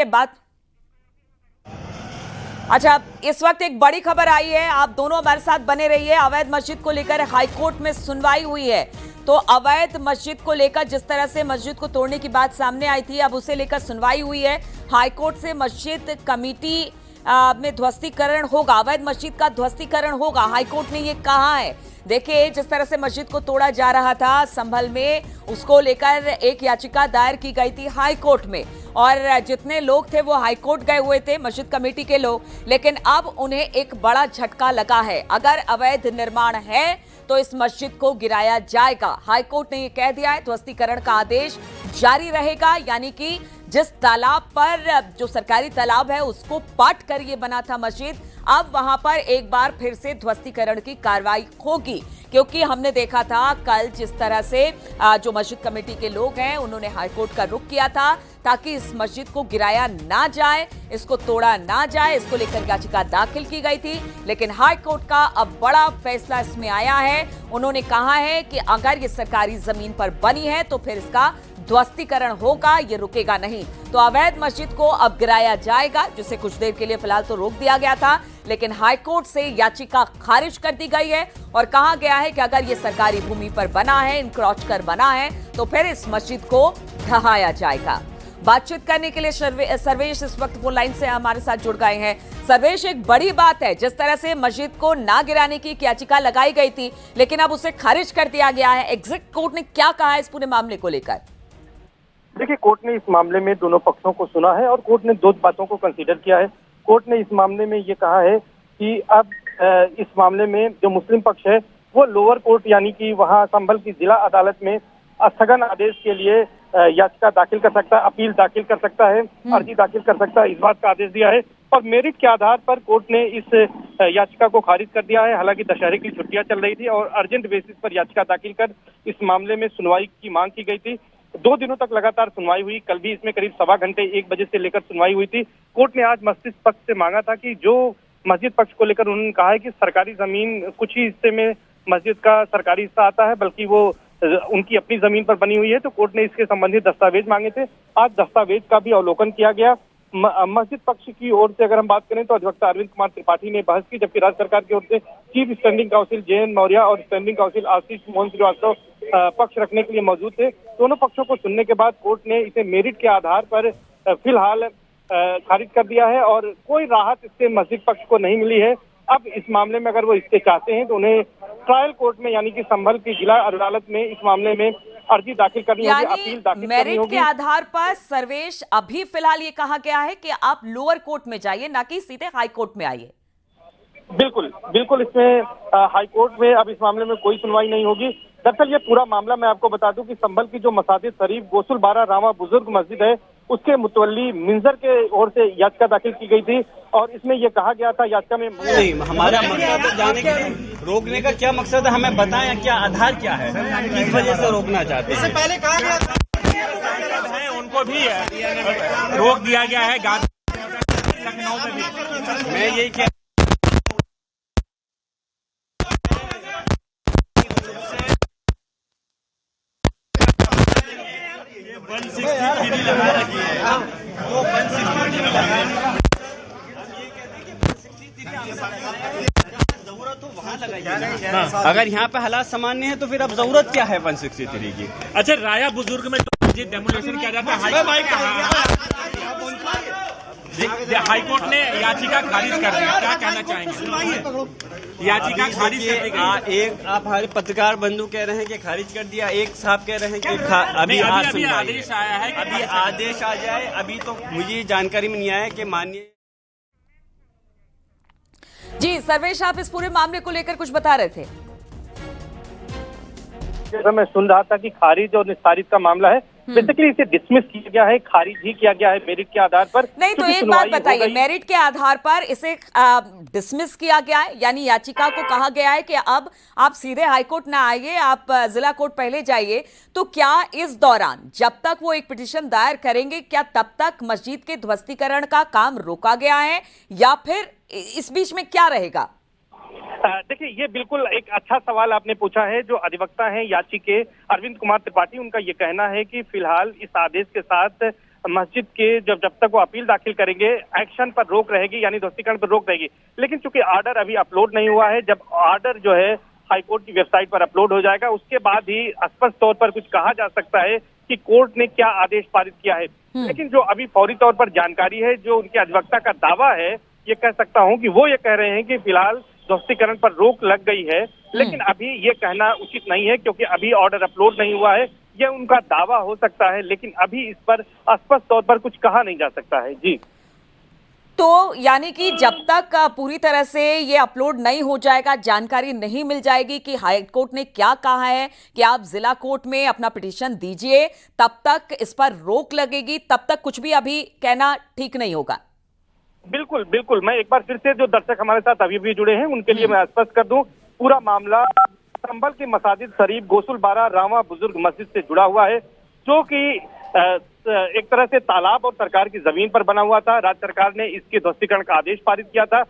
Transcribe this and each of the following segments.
ये बात। अच्छा, इस वक्त एक बड़ी खबर आई है, आप दोनों हमारे साथ बने रहिए। अवैध मस्जिद को लेकर हाईकोर्ट में सुनवाई हुई है। तो अवैध मस्जिद को लेकर जिस तरह से मस्जिद को तोड़ने की बात सामने आई थी, अब उसे लेकर सुनवाई हुई है हाईकोर्ट से। मस्जिद कमेटी में ध्वस्तीकरण होगा, अवैध मस्जिद का ध्वस्तीकरण होगा, हाईकोर्ट ने ये कहा है। देखिए, जिस तरह से मस्जिद को तोड़ा जा रहा था संभल में, उसको लेकर एक याचिका दायर की गई थी हाईकोर्ट में, और जितने लोग थे वो हाईकोर्ट गए हुए थे, मस्जिद कमेटी के लोग। लेकिन अब उन्हें एक बड़ा झटका लगा है। अगर अवैध निर्माण है तो इस मस्जिद को गिराया जाएगा। हाईकोर्ट ने ये कह दिया है, ध्वस्तीकरण का आदेश जारी रहेगा। यानी कि जिस तालाब पर, जो सरकारी तालाब है, उसको पाट कर ये बना था मस्जिद, अब वहां पर एक बार फिर से ध्वस्तीकरण की कार्रवाई होगी। क्योंकि हमने देखा था कल जिस तरह से जो मस्जिद कमेटी के लोग हैं उन्होंने हाईकोर्ट का रुख किया था ताकि इस मस्जिद को गिराया ना जाए, इसको तोड़ा ना जाए, इसको लेकर याचिका दाखिल की गई थी। लेकिन हाईकोर्ट का अब बड़ा फैसला इसमें आया है। उन्होंने कहा है कि अगर ये सरकारी जमीन पर बनी है तो फिर इसका ध्वस्तीकरण होगा, ये रुकेगा नहीं। तो अवैध मस्जिद को अब गिराया जाएगा, जिसे कुछ देर के लिए फिलहाल तो रोक दिया गया था, लेकिन हाईकोर्ट से याचिका खारिज कर दी गई है और कहा गया है कि अगर ये सरकारी भूमि पर बना है, इंक्रोच कर बना है, तो फिर इस मस्जिद को ढहाया जाएगा। बातचीत करने के लिए सर्वेश इस वक्त फोन लाइन से हमारे साथ जुड़ गए हैं। सर्वेश, एक बड़ी बात है, जिस तरह से मस्जिद को ना गिराने की याचिका लगाई गई थी, लेकिन अब उसे खारिज कर दिया गया है। एग्जैक्ट कोर्ट ने क्या कहा है इस पूरे मामले को लेकर? देखिए, कोर्ट ने इस मामले में दोनों पक्षों को सुना है और कोर्ट ने दो बातों को कंसीडर किया है। कोर्ट ने इस मामले में ये कहा है कि अब इस मामले में जो मुस्लिम पक्ष है वो लोअर कोर्ट यानी कि वहां संभल की जिला अदालत में स्थगन आदेश के लिए याचिका दाखिल कर सकता है, अपील दाखिल कर सकता है, अर्जी दाखिल कर सकता है, इस बात का आदेश दिया है। और मेरिट के आधार पर कोर्ट ने इस याचिका को खारिज कर दिया है। हालांकि दशहरे की छुट्टियां चल रही थी और अर्जेंट बेसिस पर याचिका दाखिल कर इस मामले में सुनवाई की मांग की गई थी। 2 दिनों तक लगातार सुनवाई हुई। कल भी इसमें करीब सवा घंटे 1 बजे से लेकर सुनवाई हुई थी। कोर्ट ने आज मस्जिद पक्ष से मांगा था कि जो मस्जिद पक्ष को लेकर उन्होंने कहा है कि सरकारी जमीन, कुछ ही हिस्से में मस्जिद का सरकारी हिस्सा आता है, बल्कि वो उनकी अपनी जमीन पर बनी हुई है, तो कोर्ट ने इसके संबंधित दस्तावेज मांगे थे। आज दस्तावेज का भी अवलोकन किया गया। मस्जिद पक्ष की ओर से अगर हम बात करें तो अधिवक्ता अरविंद कुमार त्रिपाठी ने बहस की, जबकि राज्य सरकार की ओर से chief standing council JN. Maurya और स्टैंडिंग काउंसिल आशीष मोहन श्रीवास्तव पक्ष रखने के लिए मौजूद थे। दोनों पक्षों को सुनने के बाद कोर्ट ने इसे मेरिट के आधार पर फिलहाल खारिज कर दिया है और कोई राहत इससे मस्जिद पक्ष को नहीं मिली है। अब इस मामले में अगर वो इसके चाहते हैं तो उन्हें ट्रायल कोर्ट में यानी कि संभल की जिला अदालत में इस मामले में अर्जी दाखिल करनी होगी, अपील दाखिल करनी होगी। मेरिट के आधार पर सर्वेश, अभी फिलहाल ये कहा गया है कि आप लोअर कोर्ट में जाइए, ना कि सीधे हाई कोर्ट में आइए। बिल्कुल बिल्कुल, इसमें हाई कोर्ट में अब इस मामले में कोई सुनवाई नहीं होगी। दरअसल ये पूरा मामला मैं आपको बता दूं कि संभल की जो मसाजिद शरीफ गोसुल बारा रामा बुजुर्ग मस्जिद है, उसके मुतवल्ली मिंजर के ओर से याचिका दाखिल की गई थी और इसमें यह कहा गया था याचिका में नहीं, हमारा मकसद जाने के रोकने का क्या मकसद है, हमें बताएं क्या आधार क्या है, किस वजह से रोकना चाहते हैं। पहले कहा गया था उनको भी रोक दिया गया है, लखनऊ में भी। मैं यही कह अगर यहाँ पे हालात सामान्य है तो फिर अब जरूरत क्या है 163 की। अच्छा, राया बुजुर्ग में जो मस्जिद डेमोलेशन किया जाता है, हाईकोर्ट ने याचिका खारिज कर दी, क्या कहना चाहेंगे? याचिका खारिज कर दी गई। एक आप हमारे पत्रकार बंधु कह रहे हैं कि खारिज कर दिया, एक साहब कह रहे हैं कि अभी आदेश आया है, अभी आदेश आ जाए। अभी तो मुझे जानकारी में नहीं आया कि माननीय जी। सर्वेश, आप इस पूरे मामले को लेकर कुछ बता रहे थे। मैं सुन रहा था कि खारिज और निस्तारित का मामला है, बेसिकली इसे डिसमिस किया गया है, खारिज ही किया गया है मेरिट के आधार पर। नहीं तो एक बात बताइए, मेरिट के आधार पर इसे डिसमिस किया गया है, यानी याचिका को कहा गया है कि अब आप सीधे हाईकोर्ट ना आइए, आप जिला कोर्ट पहले जाइए। तो क्या इस दौरान जब तक वो एक पिटीशन दायर करेंगे, क्या तब तक मस्जिद के ध्वस्तीकरण का काम रोका गया है या फिर इस बीच में क्या रहेगा? देखिए, ये बिल्कुल एक अच्छा सवाल आपने पूछा है। जो अधिवक्ता हैं याची के अरविंद कुमार त्रिपाठी, उनका ये कहना है कि फिलहाल इस आदेश के साथ मस्जिद के जब तक वो अपील दाखिल करेंगे एक्शन पर रोक रहेगी, यानी ध्वस्तीकरण पर रोक रहेगी। लेकिन चूंकि ऑर्डर अभी अपलोड नहीं हुआ है, जब ऑर्डर जो है हाईकोर्ट की वेबसाइट पर अपलोड हो जाएगा उसके बाद ही स्पष्ट तौर पर कुछ कहा जा सकता है कि कोर्ट ने क्या आदेश पारित किया है। लेकिन जो अभी फौरी तौर पर जानकारी है, जो उनके अधिवक्ता का दावा है, ये कह सकता हूं कि वो ये कह रहे हैं कि फिलहाल ध्वस्तीकरण पर रोक लग गई है। लेकिन अभी ये कहना उचित नहीं है क्योंकि अभी ऑर्डर अपलोड नहीं हुआ है। ये उनका दावा हो सकता है, लेकिन अभी इस पर स्पष्ट तौर पर कुछ कहा नहीं जा सकता है। जी, तो यानी कि जब तक पूरी तरह से ये अपलोड नहीं हो जाएगा, जानकारी नहीं मिल जाएगी कि हाई कोर्ट ने क्या कहा है कि आप जिला कोर्ट में अपना पिटीशन दीजिए, तब तक इस पर रोक लगेगी, तब तक कुछ भी अभी कहना ठीक नहीं होगा। बिल्कुल बिल्कुल। मैं एक बार फिर से जो दर्शक हमारे साथ अभी भी जुड़े हैं उनके लिए मैं स्पष्ट कर दूं, पूरा मामला संभल के मसाजिद शरीफ गोसुलबारा रामा बुजुर्ग मस्जिद से जुड़ा हुआ है, जो कि एक तरह से तालाब और सरकार की जमीन पर बना हुआ था। राज्य सरकार ने इसके ध्वस्तीकरण का आदेश पारित किया था।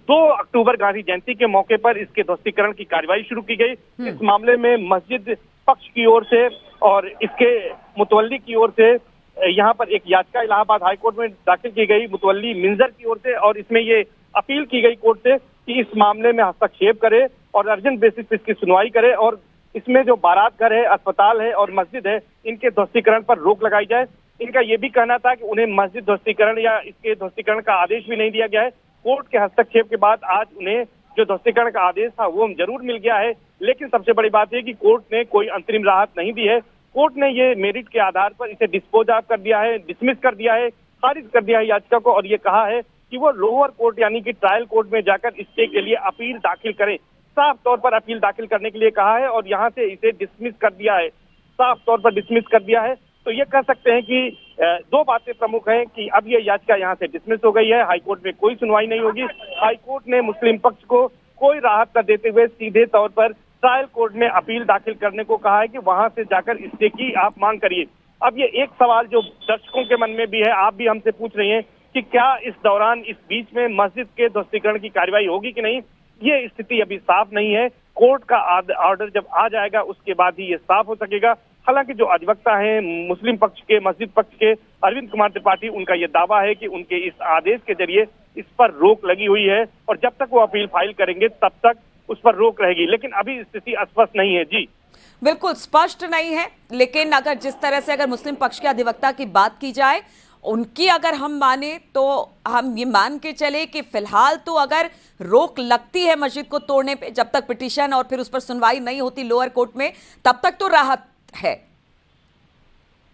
2 अक्टूबर गांधी जयंती के मौके पर इसके ध्वस्तीकरण की कार्रवाई शुरू की गई। इस मामले में मस्जिद पक्ष की ओर से और इसके मुतवल्ली की ओर से यहाँ पर एक याचिका इलाहाबाद हाईकोर्ट में दाखिल की गई मुतवल्ली मिंजर की ओर से, और इसमें ये अपील की गई कोर्ट से कि इस मामले में हस्तक्षेप करे और अर्जेंट बेसिस पे इसकी सुनवाई करे, और इसमें जो बारात घर है, अस्पताल है और मस्जिद है, इनके ध्वस्तीकरण पर रोक लगाई जाए। इनका ये भी कहना था कि उन्हें मस्जिद ध्वस्तीकरण या इसके ध्वस्तीकरण का आदेश भी नहीं दिया गया है। कोर्ट के हस्तक्षेप के बाद आज उन्हें जो ध्वस्तीकरण का आदेश था वो जरूर मिल गया है। लेकिन सबसे बड़ी बात है कि कोर्ट ने कोई अंतरिम राहत नहीं दी है। कोर्ट ने ये मेरिट के आधार पर इसे डिस्पोज ऑफ कर दिया है, डिसमिस कर दिया है, खारिज कर दिया है याचिका को, और ये कहा है कि वो लोअर कोर्ट यानी कि ट्रायल कोर्ट में जाकर स्टे के लिए अपील दाखिल करें। साफ तौर पर अपील दाखिल करने के लिए कहा है और यहाँ से इसे डिसमिस कर दिया है, साफ तौर पर डिसमिस कर दिया है। तो ये कह सकते हैं कि 2 बातें प्रमुख हैं कि अब ये याचिका यहाँ से डिसमिस हो गई है, हाईकोर्ट में कोई सुनवाई नहीं होगी। हाईकोर्ट ने मुस्लिम पक्ष को कोई राहत न देते हुए सीधे तौर पर ट्रायल कोर्ट में अपील दाखिल करने को कहा है कि वहां से जाकर स्टे की आप मांग करिए। अब ये एक सवाल जो दर्शकों के मन में भी है, आप भी हमसे पूछ रहे हैं कि क्या इस दौरान इस बीच में मस्जिद के ध्वस्तीकरण की कार्रवाई होगी कि नहीं, ये स्थिति अभी साफ नहीं है। कोर्ट का ऑर्डर जब आ जाएगा उसके बाद ही ये साफ हो सकेगा। हालांकि जो अधिवक्ता हैं मुस्लिम पक्ष के, मस्जिद पक्ष के अरविंद कुमार त्रिपाठी, उनका ये दावा है कि उनके इस आदेश के जरिए इस पर रोक लगी हुई है और जब तक वो अपील फाइल करेंगे तब तक उस पर रोक रहेगी। लेकिन अभी स्थिति स्पष्ट नहीं है। जी, बिल्कुल स्पष्ट नहीं है, लेकिन अगर जिस तरह से अगर मुस्लिम पक्ष के अधिवक्ता की बात की जाए, उनकी अगर हम माने तो हम ये मान के चले कि फिलहाल तो अगर रोक लगती है मस्जिद को तोड़ने पे, जब तक पिटीशन और फिर उस पर सुनवाई नहीं होती लोअर कोर्ट में, तब तक तो राहत है।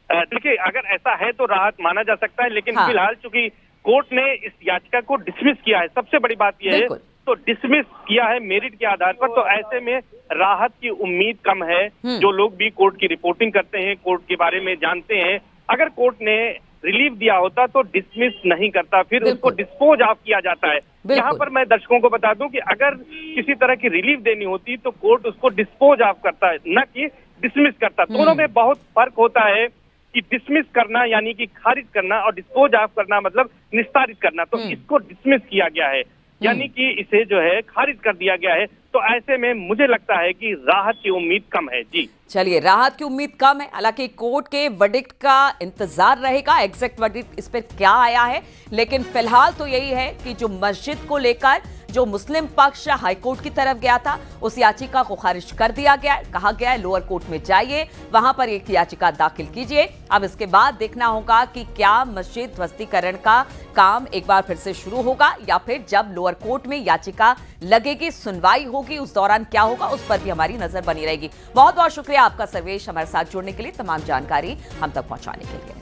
देखिए, अगर ऐसा है तो राहत माना जा सकता है, लेकिन हाँ। फिलहाल चूंकि कोर्ट ने इस याचिका को डिसमिस किया है, सबसे बड़ी बात यह है, तो डिसमिस किया है मेरिट के आधार पर, तो ऐसे में राहत की उम्मीद कम है। जो लोग भी कोर्ट की रिपोर्टिंग करते हैं, कोर्ट के बारे में जानते हैं, अगर कोर्ट ने रिलीफ दिया होता तो डिसमिस नहीं करता, फिर उसको डिस्पोज ऑफ किया जाता है। यहाँ पर मैं दर्शकों को बता दूं कि अगर किसी तरह की रिलीफ देनी होती तो कोर्ट उसको डिस्पोज ऑफ करता है, न कि डिसमिस करता। दोनों में बहुत फर्क होता है कि डिसमिस करना यानी कि खारिज करना और डिस्पोज ऑफ करना मतलब निस्तारित करना। तो इसको डिसमिस किया गया है, यानी कि इसे जो है खारिज कर दिया गया है। तो ऐसे में मुझे लगता है कि राहत की उम्मीद कम है। जी, चलिए, राहत की उम्मीद कम है। हालांकि कोर्ट के वर्डिक्ट का इंतजार रहेगा, एग्जैक्ट वर्डिक्ट इस पर क्या आया है, लेकिन फिलहाल तो यही है कि जो मस्जिद को लेकर जो मुस्लिम पक्ष हाईकोर्ट की तरफ गया था, उस याचिका को खारिज कर दिया गया है। कहा गया है लोअर कोर्ट में जाइए, वहां पर एक याचिका दाखिल कीजिए। अब इसके बाद देखना होगा कि क्या मस्जिद ध्वस्तीकरण का काम एक बार फिर से शुरू होगा या फिर जब लोअर कोर्ट में याचिका लगेगी, सुनवाई होगी, उस दौरान क्या होगा, उस पर भी हमारी नजर बनी रहेगी। बहुत बहुत शुक्रिया आपका सर्वेश, हमारे साथ जुड़ने के लिए, तमाम जानकारी हम तक पहुंचाने के लिए।